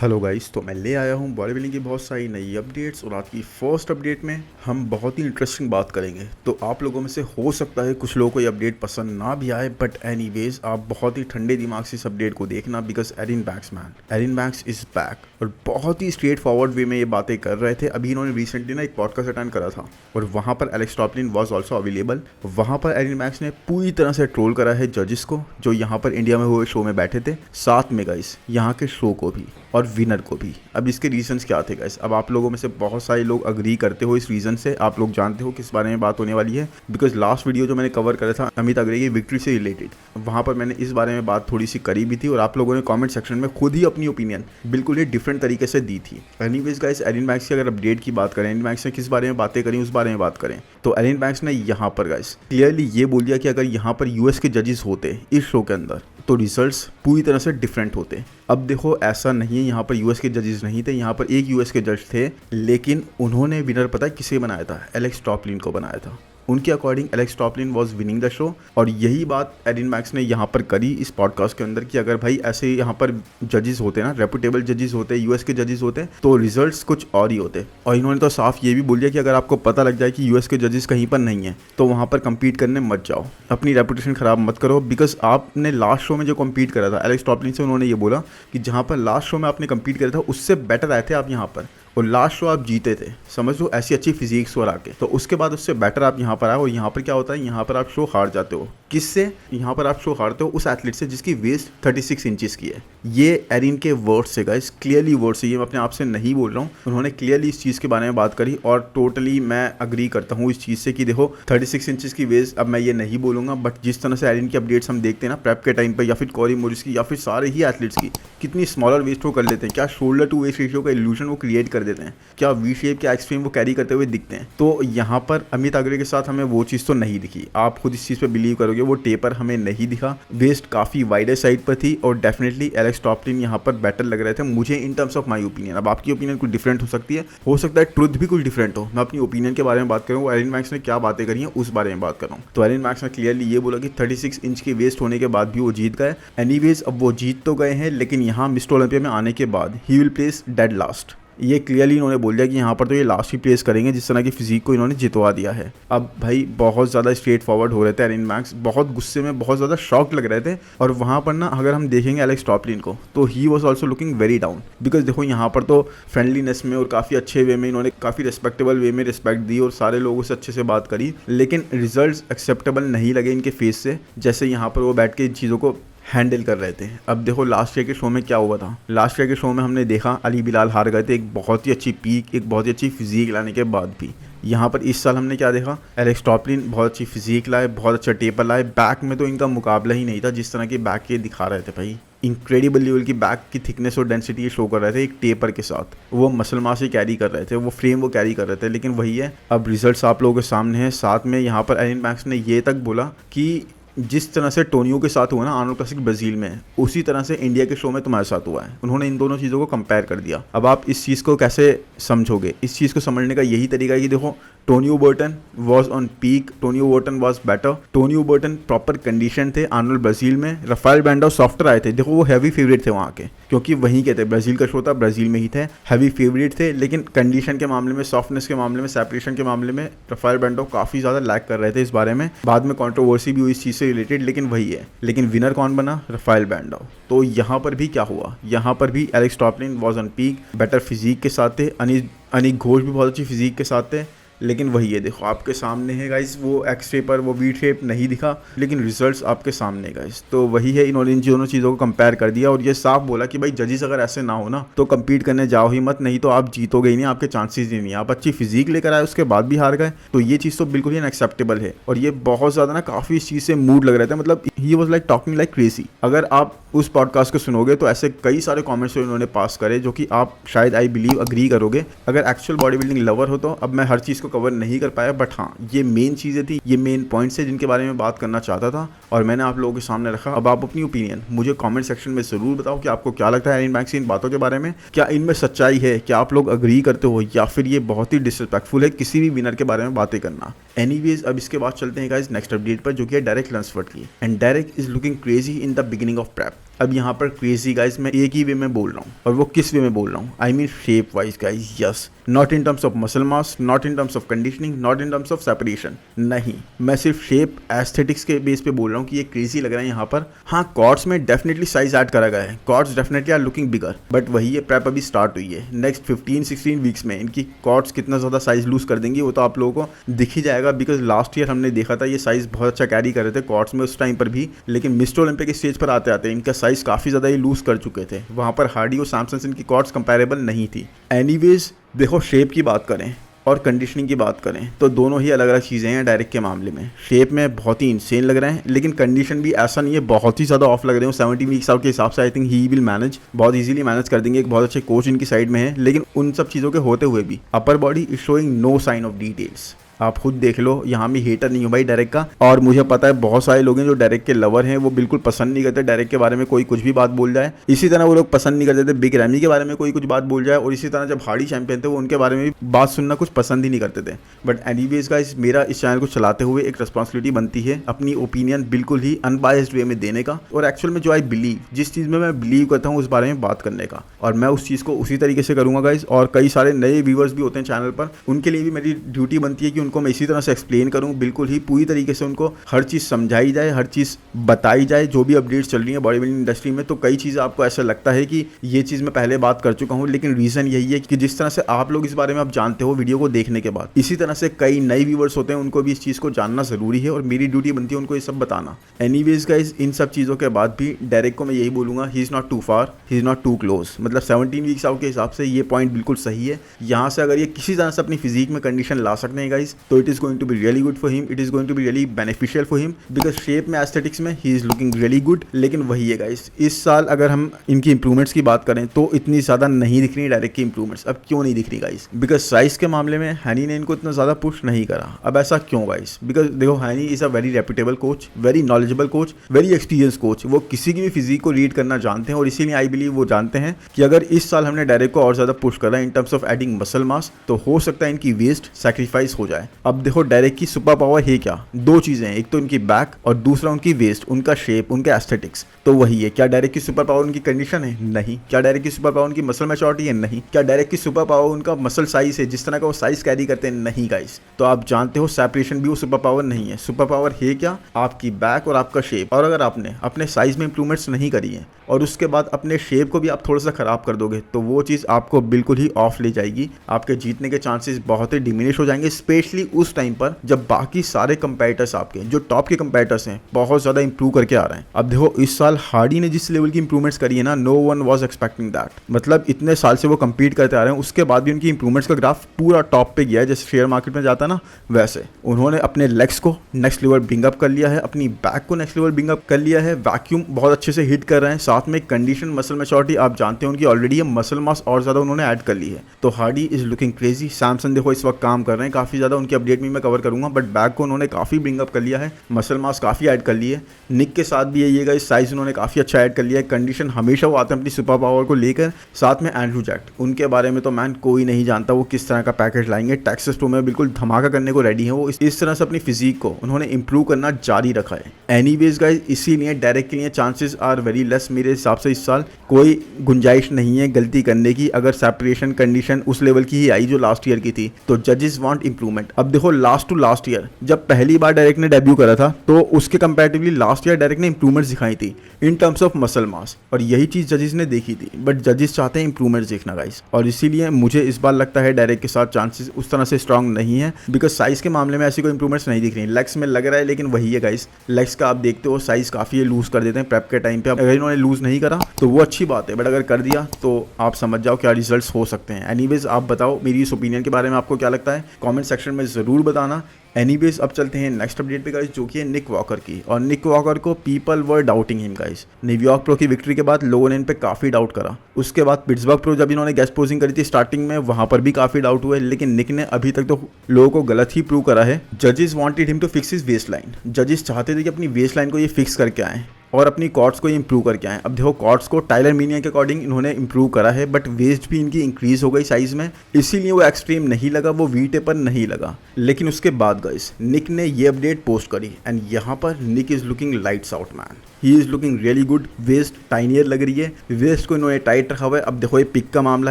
Hello guys, तो मैं ले आया हूँ बॉडी बिल्डिंग की बहुत सारी नई अपडेट्स। और आज की फर्स्ट अपडेट में हम बहुत ही इंटरेस्टिंग बात करेंगे। तो आप लोगों में से हो सकता है कुछ लोगों को ये अपडेट पसंद ना भी आए, बट एनीवेज आप बहुत ही ठंडे दिमाग से इस अपडेट को देखना, because Erin Backs Erin Backs is back. और बहुत ही स्ट्रेट फॉरवर्ड वे में ये बातें कर रहे थे। अभी इन्होंने रिसेंटली ना एक पॉडकास्ट अटेंड करा था और वहाँ पर Alex Toplin was also available. वहाँ पर एरिन बैक्स ने पूरी तरह से ट्रोल करा है जजेस को, जो यहाँ पर इंडिया में हुए शो में बैठे थे, साथ में गाइस यहाँ के शो को भी और विनर को भी। अब इसके रीजंस क्या थे गाइस? अब आप लोगों में से बहुत सारे लोग अग्री करते हो इस रीजन से, आप लोग जानते हो किस बारे में बात होने वाली है। बिकॉज लास्ट वीडियो जो मैंने कवर करा था अमित अग्रे की विक्ट्री से रिलेटेड, वहाँ पर मैंने इस बारे में बात थोड़ी सी करी भी थी और आप लोगों ने कमेंट सेक्शन में खुद ही अपनी ओपिनियन बिल्कुल ही डिफरेंट तरीके से दी थी। एनीवेज गाइस, एरिन बैक्स की अगर अपडेट की बात करें, एरिन बैक्स ने किस बारे में बातें करी उस बारे में बात करें, तो एरिन बैक्स ने यहाँ पर गाइस क्लियरली ये बोल दिया कि अगर यहाँ पर यूएस के जजेस होते इस शो के अंदर तो रिजल्ट्स पूरी तरह से डिफरेंट होते। अब देखो, ऐसा नहीं है यहाँ पर यूएस के जजेस नहीं थे, यहाँ पर एक यूएस के जज थे, लेकिन उन्होंने विनर पता है किसे बनाया था? एलेक्स टॉपलिन को बनाया था। उनके according Alex Toplin was winning the show. और यही बात एरिन बैक्स ने यहाँ पर करी इस पॉडकास्ट के अंदर कि अगर भाई ऐसे यहाँ पर जजेस होते ना, रेपुटेबल जजेस होते, यूएस के जजेस होते, तो रिजल्ट्स कुछ और ही होते। और इन्होंने तो साफ ये भी बोल दिया कि अगर आपको पता लग जाए कि यूएस के जजेस कहीं पर नहीं है तो वहाँ पर कम्पीट करने मत जाओ, अपनी रेपुटेशन खराब मत करो। बिकॉज आपने लास्ट शो में जो कम्पीट करा था एलेक्स टॉपलिन से, उन्होंने ये बोला कि जहाँ पर लास्ट शो में आपने कम्पीट करा था उससे बेटर आए थे आप यहाँ पर, और लास्ट शो आप जीते थे, समझ लो, ऐसी अच्छी फिजिक्स और आके, तो उसके बाद उससे बेटर आप यहाँ पर आए। और यहाँ पर क्या होता है, यहाँ पर आप शो हार जाते हो। किससे? यहाँ पर आप शो हारते हो उस एथलीट से जिसकी वेस्ट 36 इंचेस की है। ये एरिन के वर्ड्स से गाइस, क्लियरली वर्ड्स से, ये मैं अपने आप से नहीं बोल रहा हूँ, उन्होंने क्लियरली इस चीज़ के बारे में बात करी। और टोटली मैं अग्री करता हूँ इस चीज़ से कि देखो 36 इंचेस की वेस्ट, अब मैं ये नहीं बोलूँगा, बट जिस तरह से एरिन की अपडेट्स हम देखते हैं ना प्रेप के टाइम पर, या फिर कॉरी मोरिस की, या फिर सारे ही एथलीट्स की, कितनी स्मॉलर वेस्ट वो कर लेते हैं, क्या शोल्डर टू वेस्ट रेशियो का इल्यूजन वो क्रिएट कर देते हैं, क्या वी शेप, क्या एक्सट्रीम वो कैरी करते हुए दिखते हैं। तो यहाँ पर अमित अग्रे के साथ हमें वो चीज़ तो नहीं दिखी, आप खुद इस चीज़ पे बिलीव करोगे, वो टेपर हमें नहीं दिखा, वेस्ट काफ़ी वाइडर साइड पर थी। और डेफिनेटली एलेक्स टॉपलिन यहाँ पर बेटर लग रहे थे मुझे in terms of my opinion. अब आपकी ओपिनियन कुछ डिफरेंट हो सकती है, हो सकता है ट्रुथ भी कुछ डिफरेंट हो। मैं अपनी ओपिनियन के बारे में बात करूँ, एरिन बैक्स ने क्या बातें करी हैं उस बारे में बात कर रहा हूँ। तो एरिन बैक्स ने क्लियरली ये बोला कि 36 इंच की वेस्ट होने के बाद भी वो जीत गए। एनीवेज, अब वो जीत तो गए हैं, लेकिन यहाँ मिस्टर ओलंपिया में आने के बाद he will place dead last. ये क्लियरली इन्होंने बोल दिया कि यहाँ पर तो ये लास्ट ही प्लेस करेंगे, जिस तरह की फिजिक को इन्होंने जितवा दिया है। अब भाई बहुत ज़्यादा स्ट्रेट फॉरवर्ड हो रहे थे एरिन बैक्स, बहुत गुस्से में, बहुत ज़्यादा शॉक लग रहे थे। और वहाँ पर ना अगर हम देखेंगे एलेक्स टॉपलिन को, तो he was also looking very down. Because देखो यहाँ पर तो फ्रेंडलीनेस में और काफ़ी अच्छे वे में इन्होंने काफ़ी रिस्पेक्टेबल वे में रिस्पेक्ट दी और सारे लोगों से अच्छे से बात करी, लेकिन रिजल्ट एक्सेप्टेबल नहीं लगे इनके फेस से, जैसे यहाँ पर वो बैठ के इन चीज़ों को हैंडल कर रहे थे। अब देखो लास्ट ईयर के शो में क्या हुआ था, लास्ट ईयर के शो में हमने देखा अली बिलाल हार गए थे एक बहुत ही अच्छी पीक, एक बहुत ही अच्छी फिजिक लाने के बाद भी। यहाँ पर इस साल हमने क्या देखा, एलेक्स टॉपलिन बहुत अच्छी फिजिक लाए, बहुत अच्छा टेपर लाए, बैक में तो इनका मुकाबला ही नहीं था। जिस तरह की बैक ये दिखा रहे थे भाई, इंक्रेडिबल लेवल की बैक की थिकनेस और डेंसिटी शो कर रहे थे एक टेपर के साथ, वो मसल मास ही कैरी कर रहे थे, वो फ्रेम वो कैरी कर रहे थे। लेकिन वही है, अब रिजल्ट्स आप लोगों के सामने हैं। साथ में यहाँ पर एरिन बैक्स ने ये तक बोला कि जिस तरह से टोनियो के साथ हुआ ना आर्नोल्ड क्लासिक ब्राज़ील में, उसी तरह से इंडिया के शो में तुम्हारे साथ हुआ है। उन्होंने इन दोनों चीज़ों को कंपेयर कर दिया। अब आप इस चीज़ को कैसे समझोगे? इस चीज़ को समझने का यही तरीका है कि देखो, Tonio Burton was on peak, Tonio Burton was better, Tonio Burton proper condition थे आर्नोल्ड ब्राज़ील में, राफेल बैंडो सॉफ्टर आए थे। देखो वो हैवी फेवरेट थे वहाँ के, क्योंकि वहीं के थे, ब्राज़ील का शो था, ब्राज़ील में ही थे, हैवी फेवरेट थे। लेकिन कंडीशन के मामले में, सॉफ्टनेस के मामले में, सेपरेशन के मामले में राफेल बैंडो काफ़ी ज़्यादा लैक कर रहे थे। इस बारे में बाद में कंट्रोवर्सी भी हुई इस चीज़ से रिलेटेड, लेकिन वही है। लेकिन विनर कौन बना? Rafael Brandao. तो यहाँ पर भी क्या हुआ, यहाँ पर भी Alex Toplin was on peak, better physique के साथ थे, अनिक घोष भी बहुत अच्छी फिजिक के साथ थे। लेकिन वही है, देखो आपके सामने है गाइस, वो एक्स शेप पर वो वी शेप नहीं दिखा, लेकिन रिजल्ट्स आपके सामने गाइस। तो वही है, इन्होंने इन दोनों चीज़ों को कंपेयर कर दिया और ये साफ बोला कि भाई जजेस अगर ऐसे ना हो ना तो कम्पीट करने जाओ ही मत, नहीं तो आप जीतोगे ही नहीं, आपके चांसेस ही नहीं। आप अच्छी फिजिक लेकर आए उसके बाद भी हार गए, तो ये चीज़ तो बिल्कुल ही अनएक्सेप्टेबल है। और ये बहुत ज़्यादा ना काफ़ी इस चीज़ से मूड लग रहे थे, मतलब he was like talking like crazy. अगर आप उस पॉडकास्ट को सुनोगे तो ऐसे कई सारे कमेंट्स इन्होंने पास करे जो कि आप शायद आई बिलीव अग्री करोगे। अगर एक्चुअल बॉडी बिल्डिंग लवर हो तो, अब मैं हर चीज़ को कवर नहीं कर पाया, बट हाँ ये मेन चीज़ें थी, ये मेन पॉइंट्स है जिनके बारे में बात करना चाहता था और मैंने आप लोगों के सामने रखा। अब आप अपनी ओपिनियन मुझे कमेंट सेक्शन में ज़रूर बताओ कि आपको क्या लगता है एरिन बैक्स की इन बातों के बारे में, क्या इनमें सच्चाई है, क्या आप लोग अग्री करते हो, या फिर ये बहुत ही डिसरिस्पेक्टफुल है किसी भी विनर के बारे में बातें करना। एनीवेज, अब इसके बाद चलते हैं गाइस नेक्स्ट अपडेट पर, जो कि है डेरेक लंसफोर्ड की। And Derek is looking crazy in the beginning of prep. अब यहाँ पर क्रेजी गाइस मैं एक ही वे में बोल रहा हूँ, और वो किस वे में बोल रहा हूँ, I mean shape wise guys, yes, not in terms of muscle mass, not in terms of conditioning, not in terms of separation, नहीं, मैं सिर्फ शेप एस्थेटिक्स के बेस पे बोल रहा हूँ कि ये क्रेजी लग रहा है यहाँ पर। हाँ, कॉर्ड्स में डेफिनेटली साइज ऐड करा गया है, quads definitely are looking bigger, but वही है, प्रेप अभी स्टार्ट हुई है, नेक्स्ट 15-16 वीक्स में इनकी कॉर्ड्स कितना ज़्यादा साइज लूज कर देंगी वो तो आप लोगों को दिख ही जाएगा, बिकॉज लास्ट ईयर हमने देखा था ये साइज बहुत अच्छा कैरी कर रहे थे कॉर्ड्स में उस टाइम पर भी, लेकिन मिस्टर ओलंपिक के स्टेज पर आते आते इनका साइज काफ़ी ज़्यादा ही लूज कर चुके थे, वहाँ पर हार्डी और सैमसन इनकी कॉर्ड्स कंपेरेबल नहीं थी। एनीवेज देखो, शेप की बात करें और कंडीशनिंग की बात करें तो दोनों ही अलग अलग चीज़ें हैं। डायरेक्ट के मामले में शेप में बहुत ही इंसेन लग रहे हैं, लेकिन कंडीशन भी ऐसा नहीं है बहुत ही ज़्यादा ऑफ लग रहे हो। 17 वीक्स आउट के हिसाब से I think he will manage, बहुत इजीली मैनेज कर देंगे, एक बहुत अच्छे कोच इनकी साइड में है, लेकिन उन सब चीज़ों के होते हुए भी upper body is showing no sign of details. आप खुद देख लो, यहाँ भी हेटर नहीं हो भाई डायरेक्ट का, और मुझे पता है बहुत सारे लोग हैं जो डायरेक्ट के लवर हैं, वो बिल्कुल पसंद नहीं करते डायरेक्ट के बारे में कोई कुछ भी बात बोल जाए। इसी तरह वो लोग पसंद नहीं करते थे बिग रैमी के बारे में कोई कुछ बात बोल जाए, और इसी तरह जब हार्डी चैंपियन थे वो उनके बारे में भी बात सुनना कुछ पसंद ही नहीं करते थे। बट एनीवेज गाइस, मेरा इस चैनल को चलाते हुए एक रिस्पॉन्सिबिलिटी बनती है अपनी ओपिनियन बिल्कुल ही अनबायस्ड वे में देने का, और एक्चुअल में जो आई बिलीव, जिस चीज़ में मैं बिलीव करता हूँ उस बारे में बात करने का, और मैं उस चीज़ को उसी तरीके से करूँगा गाइस। और कई सारे नए व्यूअर्स भी होते हैं चैनल पर, उनके लिए भी मेरी ड्यूटी बनती है कि उनको मैं इसी तरह से एक्सप्लेन करूं, बिल्कुल ही पूरी तरीके से उनको हर चीज़ समझाई जाए, हर चीज़ बताई जाए, जो भी अपडेट्स चल रही है बॉडी बिल्डिंग इंडस्ट्री में। तो कई चीज़ें आपको ऐसा लगता है कि ये चीज़ मैं पहले बात कर चुका हूं, लेकिन रीज़न यही है कि जिस तरह से आप लोग इस बारे में आप जानते हो वीडियो को देखने के बाद, इसी तरह से कई नए व्यूअर्स होते हैं, उनको भी इस चीज़ को जानना ज़रूरी है, और मेरी ड्यूटी बनती है उनको ये सब बताना। एनीवेज गाइस, इन सब चीज़ों के बाद भी डायरेक्ट को मैं यही बोलूँगा, he is not too far, he is not too close. मतलब 17 वीक्स आउट के हिसाब से ये पॉइंट बिल्कुल सही है। यहाँ से अगर ये किसी तरह से अपनी फिजिक में कंडीशन ला सकते हैं गाइस, तो it is going to be really good for him, it is going to be really beneficial for him, because shape में एस्थेटिक्स में he is looking really good. लेकिन वही है गाइस, इस साल अगर हम इनकी इंप्रूवमेंट्स की बात करें तो इतनी ज़्यादा नहीं दिख रही डायरेक्ट की इंप्रूवमेंट्स। अब क्यों नहीं दिख रही गाइस? बिकॉज साइज के मामले में हैनी ने इनको इतना ज़्यादा पुश नहीं करा। अब ऐसा क्यों गाइस? बिकॉज देखो, हैनी is a very reputable coach, very knowledgeable coach, very experience coach, वो किसी की भी फिजिक को रीड करना जानते हैं, और इसीलिए आई बिलीव वो जानते हैं कि अगर इस साल हमने डायरेक्ट को और ज़्यादा पुश करा in terms of adding muscle mass, तो हो सकता है इनकी वेस्ट सैक्रिफाइस हो जाए। अब देखो, डायरेक्ट की सुपर पावर है क्या? दो चीज़ें हैं, एक तो इनकी बैक और दूसरा उनकी वेस्ट, उनका शेप, उनके एस्थेटिक्स। तो वही है, क्या डायरेक्ट की सुपर पावर उनकी कंडीशन है? नहीं। क्या डायरेक्ट की सुपर पावर उनकी मसल मैच्योरिटी है? नहीं। क्या डायरेक्ट की सुपर पावर उनका मसल साइज है, जिस तरह का वो साइज कैरी करते हैं? नहीं गाइस। तो आप जानते हो सेपरेशन भी वो सुपर पावर नहीं है। सुपर पावर है क्या? आपकी बैक और आपका शेप। और अगर आपने अपने साइज में इंप्रूवमेंट्स नहीं करी है और उसके बाद अपने शेप को भी आप थोड़ा सा खराब कर दोगे, तो वो चीज़ आपको बिल्कुल ही ऑफ ले जाएगी। आपके जीतने के चांसेस बहुत ही डिमिनिश हो जाएंगे, स्पेशली उस टाइम पर जब बाकी सारे कंपेटिटर्स आपके जो टॉप के कंपेटिटर्स हैं बहुत ज़्यादा इंप्रूव करके आ रहे हैं। अब देखो, इस साल हार्डी ने जिस लेवल की इंप्रूवमेंट्स करी है ना, no one was expecting that. मतलब इतने साल से वो कंपीट करते आ रहे हैं, उसके बाद भी उनकी इंप्रूवमेंट्स का ग्राफ पूरा टॉप पे गया है, जैसे शेयर मार्केट में जाता है ना, वैसे उन्होंने अपने लेग्स को नेक्स्ट लेवल ब्रिंग अप कर लिया है, अपनी बैक को नेक्स्ट लेवल ब्रिंग अप कर लिया है, वैक्यूम बहुत अच्छे से हिट कर रहे हैं, साथ में कंडीशन, मसल मैच्योरिटी आप जानते हैं उनकी ऑलरेडी है, मसल मास और ज़्यादा उन्होंने ऐड कर ली है। तो Hardy is looking crazy. Samson देखो इस वक्त काम कर रहे हैं काफ़ी ज़्यादा, उनकी अपडेट में मैं कवर करूंगा, बट बैक को उन्होंने काफ़ी ब्रिंग अप कर लिया है, मसल मास काफ़ी ऐड कर ली है। निक के साथ भी यही है, साइज उन्होंने काफ़ी अच्छा ऐड कर लिया है, कंडीशन हमेशा वो आते हैं अपनी सुपर पावर को लेकर। साथ में एंड्रू जैक्ट, उनके बारे में तो मैन कोई नहीं जानता वो किस तरह का पैकेज लाएंगे। टेक्सास प्रो में बिल्कुल धमाका करने को रेडी है वो। इस तरह से अपनी फिजिक को उन्होंने इंप्रूव करना जारी रखा है। एनीवेज गाइस, इसीलिए डायरेक्ट के लिए चांसेस आर वेरी लेस मेरे हिसाब से। इस साल कोई गुंजाइश नहीं है गलती करने की। अगर सेपरेशन कंडीशन उस लेवल की ही आई जो लास्ट ईयर की थी, तो जजेस वांट इंप्रूवमेंट। अब देखो, लास्ट टू लास्ट ईयर जब पहली बार डायरेक्ट ने डेब्यू करा था, तो उसके कंपैरेटिवली लास्ट ईयर डायरेक्ट ने इंप्रूवमेंट्स दिखाई थी in terms of muscle mass, और यही चीज जजेस ने देखी थी। बट जजेस चाहते हैं इंप्रूवमेंट्स देखना गाइस, और इसीलिए मुझे इस बार लगता है डायरेक्ट के साथ चांसेस उस तरह से स्ट्रांग नहीं है, बिकॉज साइज के मामले में ऐसी कोई इंप्रूवमेंट्स नहीं दिख रही। लेग्स में लग रहा है, लेकिन वही है गाइस, लेग्स का आप देखते हो साइज काफी लूज कर देते हैं प्रेप के टाइम पे। अगर इन्होंने लूज नहीं करा तो वो अच्छी बात है, बट अगर कर दिया तो आप समझ जाओ क्या रिजल्ट्स हो सकते हैं। एनीवेज, आप बताओ मेरी इस ओपिनियन के बारे में आपको क्या लगता है, कमेंट सेक्शन में ज़रूर बताना। एनीवेज, अब चलते हैं नेक्स्ट अपडेट पे गाइस, जो कि है निक वॉकर की। और निक वॉकर को people were doubting him guys. New York pro की विक्ट्री के बाद लोगों ने इन पे काफ़ी डाउट करा। उसके बाद पिट्सबर्ग प्रो जब इन्होंने गेस्ट पोजिंग करी थी स्टार्टिंग में, वहाँ पर भी काफ़ी डाउट हुए, लेकिन निक ने अभी तक तो लोगों को गलत ही प्रूव करा है। जजेस wanted him to fix his waistline. जजेस चाहते थे कि अपनी वेस्ट लाइन को ये फिक्स करके आए और अपनी कॉर्ड्स को इंप्रूव करके आए। अब देखो, कॉर्ड्स को टाइलर मीनिया के अकॉर्डिंग इन्होंने इंप्रूव करा है, बट वेस्ट भी इनकी इंक्रीज हो गई साइज में, इसीलिए वो एक्सट्रीम नहीं लगा, वो वी टेपर नहीं लगा। लेकिन उसके बाद गाइस निक ने ये अपडेट पोस्ट करी, एंड यहाँ पर Nick is looking lights out man. He is looking really good. Waist tinier लग रही है, वेस्ट को इन्होंने टाइट रखा हुआ है। अब देखो ये पिक का मामला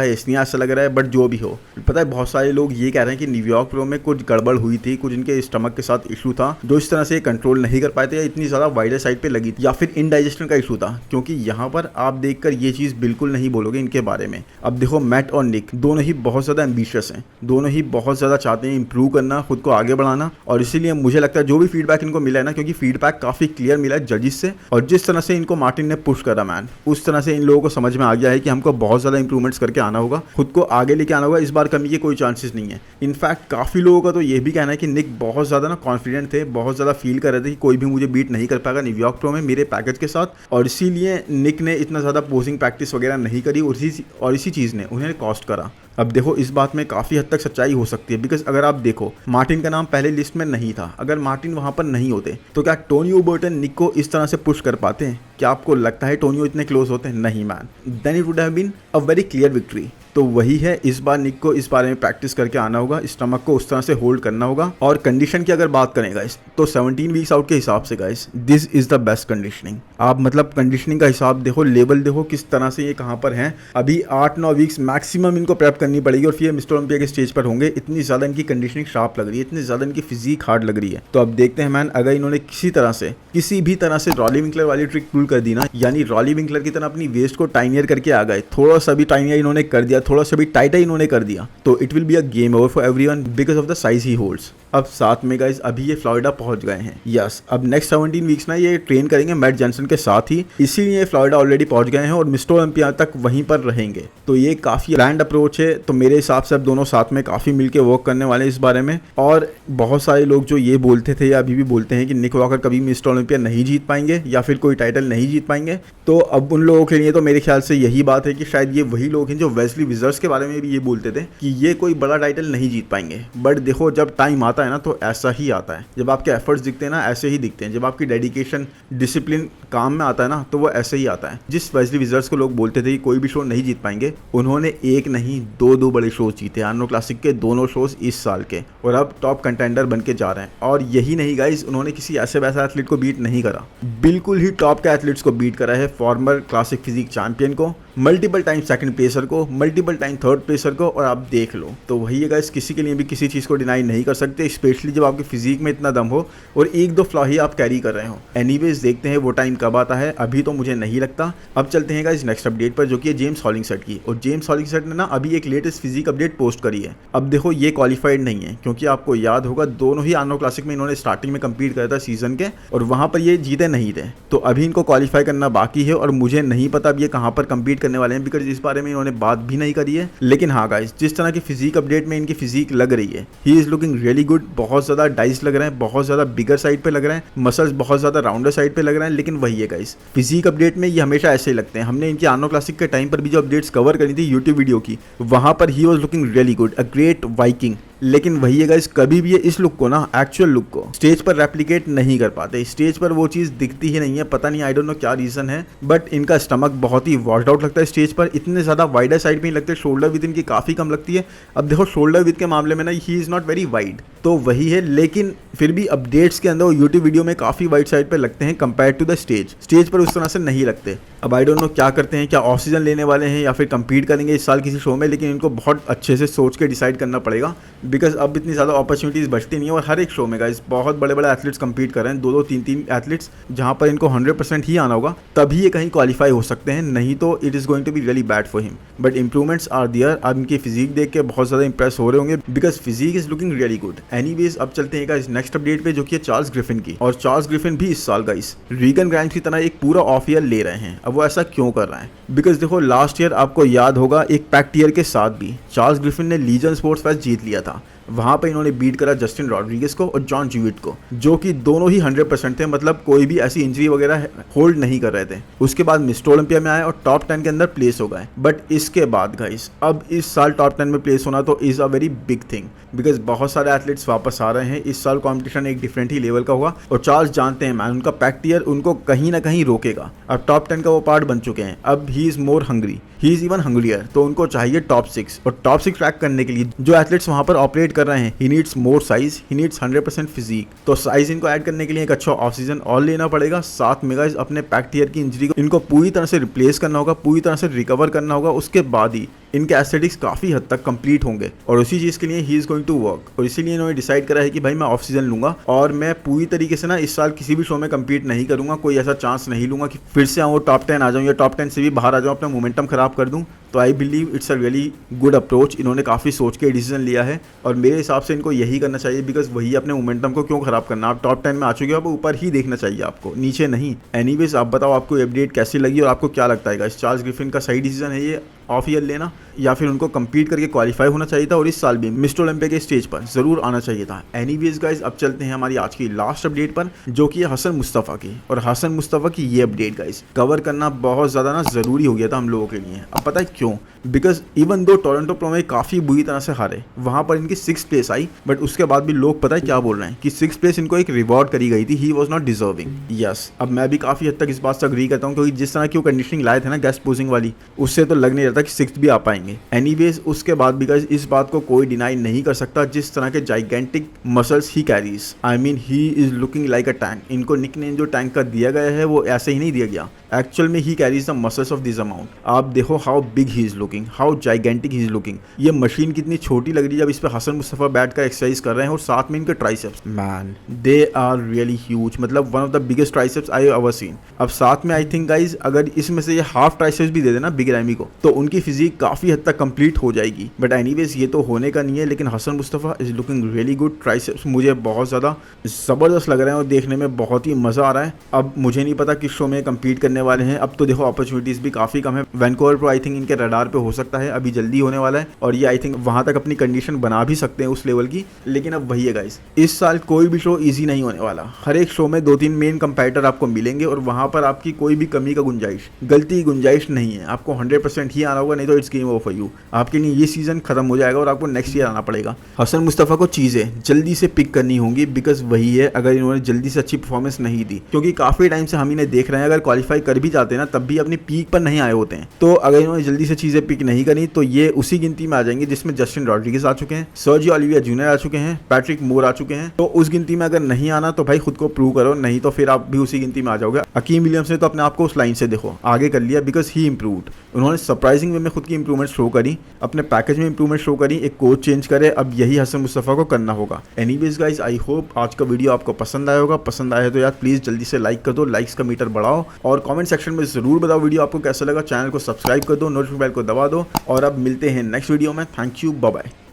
है इसलिए ऐसा लग रहा है, बट जो भी हो, पता है बहुत सारे लोग ये कह रहे हैं कि न्यूयॉर्क प्रो में कुछ गड़बड़ हुई थी, कुछ इनके स्टमक के साथ इशू था जो इस तरह से कंट्रोल नहीं कर पाए थे, या इतनी ज्यादा वाइडर साइड पे लगी थी, या फिर इनडाइजेशन का इशू था, क्योंकि यहाँ पर आप देखकर ये चीज बिल्कुल नहीं बोलोगे इनके बारे में। अब देखो मैट और निक दोनों ही बहुत ज्यादा एम्बिशियस हैं, दोनों ही बहुत ज्यादा चाहते हैं इंप्रूव करना, खुद को आगे बढ़ाना, और इसीलिए मुझे लगता है जो भी फीडबैक इनको मिला है ना, क्योंकि फीडबैक काफी क्लियर मिला है जजेस से, और जिस तरह से इनको मार्टिन ने पुश करा मैन, उस तरह से इन लोगों को समझ में आ गया है कि हमको बहुत ज्यादा इंप्रूवमेंट्स करके आना होगा, खुद को आगे लेके आना होगा, इस बार कमी के कोई चांसेस नहीं है। इनफैक्ट काफी लोगों का तो ये भी कहना है कि निक बहुत ज्यादा ना कॉन्फिडेंट थे, बहुत ज्यादा फील कर रहे थे कि कोई भी मुझे बीट नहीं कर पाएगा न्यूयॉर्क प्रो में मेरे पैकेज के साथ, और इसीलिए निक ने इतना ज्यादा पोजिंग प्रैक्टिस वगैरह नहीं करी, और इसी चीज ने उन्हें कॉस्ट करा। अब देखो इस बात में काफी हद तक सच्चाई हो सकती है, बिकॉज अगर आप देखो मार्टिन का नाम पहले लिस्ट में नहीं था, अगर मार्टिन वहां पर नहीं होते तो क्या टोनी बर्टन निक को इस तरह से पुश कर पाते हैं? क्या आपको लगता है टोनियो इतने क्लोज होते हैं? नहीं man, then it would have been a very clear victory. तो वही है, इस बार निक को इस बारे में प्रैक्टिस करके आना होगा, स्टमक को उस तरह से होल्ड करना होगा। और कंडीशन की अगर बात करें गाइस, तो 17 वीक्स आउट के हिसाब से guys this is the best conditioning. आप मतलब कंडीशनिंग का हिसाब देखो, लेवल देखो किस तरह से ये कहाँ पर हैं। अभी 8-9 वीक्स मैक्सिमम इनको प्रेप करनी पड़ेगी और फिर मिस्टर ओलंपिया के स्टेज पर होंगे। इतनी ज्यादा इनकी कंडीशनिंग शार्प लग रही है, इतनी ज्यादा इनकी फिजिक हार्ड लग रही है। तो अब देखते हैं मैन, अगर इन्होंने किसी भी तरह से रॉली विंकलर वाली ट्रिक पुल कर दी ना, यानी रॉली विंकलर की तरह अपनी वेस्ट को टाइनियर करके आ गए, थोड़ा सा भी टाइनियर इन्होंने कर दिया, थोड़ा सा भी टाइटर इन्होंने कर दिया, तो it will be a game over for everyone because of the size he holds. अब साथ में गाइस अभी ये फ्लोरिडा पहुंच गए हैं। यस, अब नेक्स्ट 17 वीक्स ना ये ट्रेन करेंगे मैट जॉनसन के साथ ही, इसीलिए फ्लोरिडा ऑलरेडी पहुंच गए हैं और मिस्टर ओलंपिया तक वहीं पर रहेंगे। तो ये काफी ब्रांड अप्रोच है। तो मेरे हिसाब से अब दोनों साथ में काफी मिलके वर्क करने वाले इस बारे में। और बहुत सारे लोग जो ये बोलते थे या अभी भी बोलते हैं कि निक वॉकर कभी मिस्टर ओलंपिया नहीं जीत पाएंगे या फिर कोई टाइटल नहीं जीत पाएंगे, तो अब उन लोगों के लिए तो मेरे ख्याल से यही बात है कि शायद ये वही लोग हैं जो वेस्ली विजर्स के बारे में भी ये बोलते थे कि ये कोई बड़ा टाइटल नहीं जीत पाएंगे। बट देखो जब टाइम आता है ना तो ऐसा ही आता है, जब आपके एफर्ट्स दिखते हैं ना ऐसे ही दिखते हैं, जब आपकी डेडिकेशन डिसिप्लिन काम में आता है ना तो वो ऐसे ही आता है। जिस वेस्ली विजर्स को लोग बोलते थे कि कोई भी शो नहीं जीत पाएंगे, उन्होंने एक नहीं दो बड़े शोज जीते, आर्नो क्लासिक के दोनों शोज इस साल के, और अब टॉप कंटेंडर बन के जा रहे हैं। और यही नहीं गाइज, उन्होंने किसी ऐसे वैसे एथलीट को बीट नहीं करा, बिल्कुल ही टॉप के एथलीट्स को बीट करा है। फॉर्मर क्लासिक फिजिक चैंपियन को, मल्टीपल टाइम सेकंड प्लेसर को, मल्टीपल टाइम थर्ड प्लेसर को, और आप देख लो। तो वही है गाइस, किसी के लिए भी किसी चीज़ को डिनाई नहीं कर सकते, स्पेशली जब आपकी फिजिक में इतना दम हो और एक दो फ्लॉ ही आप कैरी कर रहे हो। एनीवेज देखते हैं वो टाइम कब आता है, अभी तो मुझे नहीं लगता। अब चलते हैं गाइस नेक्स्ट अपडेट पर, जो कि है जेम्स हॉलिंगसेट की। और जेम्स हॉलिंगसेट ने ना अभी एक लेटेस्ट फिजिक अपडेट पोस्ट करी है। अब देखो ये क्वालिफाइड नहीं है, क्योंकि आपको याद होगा दोनों ही आर्नो क्लासिक में इन्होंने स्टार्टिंग में कम्पीट करा था सीजन के, और वहां पर ये जीते नहीं थे। तो अभी इनको क्वालिफाई करना बाकी है, और मुझे नहीं पता अब ये कहां पर कम्पीट करने वाले हैं, बिकॉज इस बारे में इन्होंने बात भी नहीं करी है। लेकिन हाँ गाइस, जिस तरह की फिजिक अपडेट में इनकी फिजिक लग रही है, ही इज लुकिंग रियली गुड। बहुत ज्यादा डाइस लग रहे हैं, बहुत ज्यादा बिगर साइड पे लग रहे हैं, मसल्स बहुत ज्यादा राउंडर साइड पे लग रहे हैं। लेकिन वही है गाइस, फिजिक अपडेट में ये हमेशा ऐसे ही लगते हैं। हमने इनकी आर्नो क्लासिक के टाइम पर भी जो अपडेट्स कवर करी थी यूट्यूब वीडियो की, वहां पर he was looking really good, a great Viking. लेकिन वही है गाइस, कभी भी ये इस लुक को ना, एक्चुअल लुक को स्टेज पर रेप्लिकेट नहीं कर पाते। स्टेज पर वो चीज दिखती ही नहीं है, पता नहीं, आई डोंट नो क्या रीजन है। बट इनका स्टमक बहुत ही वॉश्ड आउट लगता है स्टेज पर, इतने ज्यादा वाइडर साइड में ही लगते हैं, शोल्डर विथ इनकी काफी कम लगती है। अब देखो शोल्डर विथ के मामले में ना he is not very wide, तो वही है। लेकिन फिर भी अपडेट्स के अंदर वो यूट्यूब वीडियो में काफी वाइड साइड पे लगते हैं कंपेयर टू द स्टेज पर उस तरह से नहीं लगते। अब आई डोंट नो क्या करते हैं, क्या ऑफ सीजन लेने वाले हैं या फिर कंपीट करेंगे इस साल किसी शो में, लेकिन इनको बहुत अच्छे से सोच के डिसाइड करना पड़ेगा, बिकॉज अब इतनी ज़्यादा अपॉर्चुनिटीज़ बचती नहीं है। और हर एक शो में गाइस बहुत बड़े बड़े एथलीट्स कंपीट कर रहे हैं, 2-2, 3-3 एथलीट्स, जहाँ पर इनको 100% ही आना होगा, तभी ये कहीं क्वालिफाई हो सकते हैं, नहीं तो it is going to be really bad for him. But improvements are there. अब इनकी फिजिक देख के बहुत ज़्यादा इंप्रेस हो रहे होंगे, because physique is looking really good. Anyways अब चलते हैं गाइस नेक्स्ट अपडेट पे, जो कि है चार्ल्स ग्रिफिन की। और चार्ल्स ग्रिफिन भी इस साल गाइस रीगन ग्राइम्स की तरह एक पूरा ऑफ ईयर ले रहे हैं। अब वो ऐसा क्यों कर रहा है, बिकॉज देखो लास्ट ईयर आपको याद होगा एक पैक्ट ईयर के साथ भी चार्ल्स ग्रिफिन ने लीजन स्पोर्ट्स फेस्ट जीत लिया था। वहां पे इन्होंने बीट करा जस्टिन रॉड्रिगेज को और जॉन ज्यूइट को, जो कि दोनों ही 100% थे, मतलब कोई भी ऐसी इंजरी वगैरह होल्ड नहीं कर रहे थे। उसके बाद मिस्टर ओलंपिया में आए और टॉप 10 के अंदर प्लेस हो गए। बट इसके बाद गाइस अब इस साल टॉप 10 में प्लेस होना तो is a very big thing, because बहुत सारे एथलीट्स वापस आ रहे हैं। इस साल कॉम्पिटिशन एक डिफरेंट ही लेवल का होगा, और चार्ल्स जानते हैं मैन, उनका पैक्ट ईयर उनको कहीं ना कहीं रोकेगा। अब टॉप 10 का वो पार्ट बन चुके हैं, अब he is more hungry, he is even हंग्रियर। तो उनको चाहिए टॉप 6, और टॉप 6 ट्रैक करने के लिए जो एथलीट्स वहां पर ऑपरेट कर रहे हैं, he needs more size, he needs 100% physique. तो साइज इनको ऐड करने के लिए एक अच्छा ऑफ सीजन और लेना पड़ेगा। साथ में गाइस अपने पैक टीयर की इंजरी को इनको पूरी तरह से रिप्लेस करना होगा, पूरी तरह से रिकवर करना होगा। उसके बाद ही इनके एस्थेटिक्स काफी हद तक कंप्लीट होंगे और उसी चीज के लिए he is going to work. और इसीलिए इन्होंने डिसाइड करा है कि भाई मैं ऑफ सीजन लूंगा और मैं पूरी तरीके से ना इस साल किसी भी शो में कम्पीट नहीं करूंगा। कोई ऐसा चांस नहीं लूंगा कि फिर से आऊँ टॉप 10 आ जाऊँ या टॉप 10 से भी बाहर आ जाऊँ, अपना मोमेंटम खराब कर दूं। तो I believe it's a really good approach. इन्होंने काफ़ी सोच के डिसीजन लिया है और मेरे हिसाब से इनको यही करना चाहिए, बिकॉज वही अपने मोमेंटम को क्यों खराब करना। आप टॉप 10 में आ चुके हो, अब ऊपर ही देखना चाहिए आपको, नीचे नहीं। एनीवेज आप बताओ आपको अपडेट कैसी लगी और आपको क्या लगता है चार्ल्स ग्रिफिन का सही डिसीजन है ये ऑफ ईयर लेना, या फिर उनको कम्पीट करके क्वालिफाई होना चाहिए था और इस साल भी मिस्टर ओलंपिया के स्टेज पर जरूर आना चाहिए था। एनीवेज गाइज अब चलते हैं हमारी आज की लास्ट अपडेट पर, जो कि है हसन मुस्तफ़ा की। और हसन मुस्तफ़ा की ये अपडेट गाइज कवर करना बहुत ज़्यादा ना ज़रूरी हो गया था हम लोगों के लिए। अब पता है क्यों? Because even though Toronto pro में काफ़ी बुरी तरह से हारे, वहाँ पर इनकी 6th प्लेस आई, बट उसके बाद भी लोग पता है क्या बोल रहे हैं कि 6th प्लेस इनको एक रिवॉर्ड करी गई थी, he was not deserving. Yes, अब मैं भी काफ़ी हद तक इस बात से अग्री करता हूँ, क्योंकि जिस तरह की वो कंडीशनिंग लाए थे ना गैस पोजिंग वाली, उससे तो लग नहीं रहता कि 6th भी आ पाएंगे। एनीवेज उसके बाद भी गाइस इस बात को कोई डिनाई नहीं कर सकता, जिस तरह के gigantic muscles he carries, I mean he is looking like a tank. इनको निकनेम जो टैंक का दिया गया है वो ऐसे ही नहीं दिया गया, एक्चुअल में he carries the muscles of this amount. आप देखो how big he is looking, how gigantic he is looking. ये मशीन कितनी छोटी लग रही है जब इस पे हसन मुस्तफ़ा बैठ कर एक्सरसाइज कर रहे हैं, और साथ में इनके triceps, man they are really huge, मतलब one of the biggest triceps I have ever seen. अब साथ में आई थिंक गाइज अगर इसमें से ये हाफ ट्राइसेप्स भी दे देना बिग रैमी को, तो उनकी फिजिक काफी हद तक कंप्लीट हो जाएगी। बट एनीवेज ये तो होने का नहीं है, लेकिन Hassan Mustafa is looking really good. Triceps मुझे बहुत ज़्यादा ज़बरदस्त लग रहे हैं और देखने में बहुत ही मज़ा आ रहा है। अब मुझे नहीं पता किस शो में कम्पीट करने वाले हैं, अब तो देखो अपॉर्चुनिटीज़ भी काफ़ी कम है। वैंकूवर प्रो आई थिंक इनके रडार पे हो सकता है, अभी जल्दी होने वाला है, और ये आई थिंक वहाँ तक अपनी कंडीशन बना भी सकते हैं उस लेवल की। लेकिन अब वही है गाइस, इस साल कोई भी शो ईजी नहीं होने वाला। हर एक शो में 2-3 मेन कंपैरेटर आपको मिलेंगे और वहाँ पर आपकी कोई भी कमी का गुंजाइश, गलती की गुंजाइश नहीं है। आपको 100% ही आना होगा, नहीं तो it's game over for you. आपके लिए ये सीजन खत्म हो जाएगा और आपको नेक्स्ट ईयर आना पड़ेगा। हसन मुस्तफ़ा को चीज़ें जल्दी से पिक करनी होंगी, बिकॉज वही है, अगर इन्होंने जल्दी से अच्छी परफॉर्मेंस नहीं दी, क्योंकि काफ़ी टाइम से हम इन्हें देख रहे हैं, अगर क्वालिफाई कर भी जाते हैं ना तब भी अपनी पीक पर नहीं आए होते हैं। तो अगर इन्होंने जल्दी से चीज़ें पिक नहीं करी तो ये उसी गिनती में आ जाएंगे जिसमें जस्टिन रॉड्रिगेज आ चुके हैं, सर्जियो ओलिविया जूनियर आ चुके हैं, पैट्रिक मूर आ चुके हैं। तो उस गिनती में अगर नहीं आना तो भाई खुद को प्रूव करो, नहीं तो फिर आप भी उसी गिनती में आ जाओगे। अकीम विलियम्स ने तो अपने आप को उस लाइन से देखो आगे कर लिया, बिकॉज ही इम्प्रूव्ड। उन्होंने सरप्राइजिंग वे में खुद की इंप्रूवमेंट शो करी, अपने पैकेज में इंप्रूवमेंट शो करी, एक कोच चेंज करे। अब यही हसन मुस्तफ़ा को करना होगा। एनीवेज गाइस आई होप आज का वीडियो आपको पसंद आया होगा। पसंद आया तो यार प्लीज़ जल्दी से लाइक कर दो, लाइक्स का मीटर बढ़ाओ, और कमेंट सेक्शन में ज़रूर बताओ वीडियो आपको कैसा लगा। चैनल को सब्सक्राइब कर दो, नोटिफिकेशन बेल को दबा दो, और अब मिलते हैं नेक्स्ट वीडियो में। Thank you, bye bye.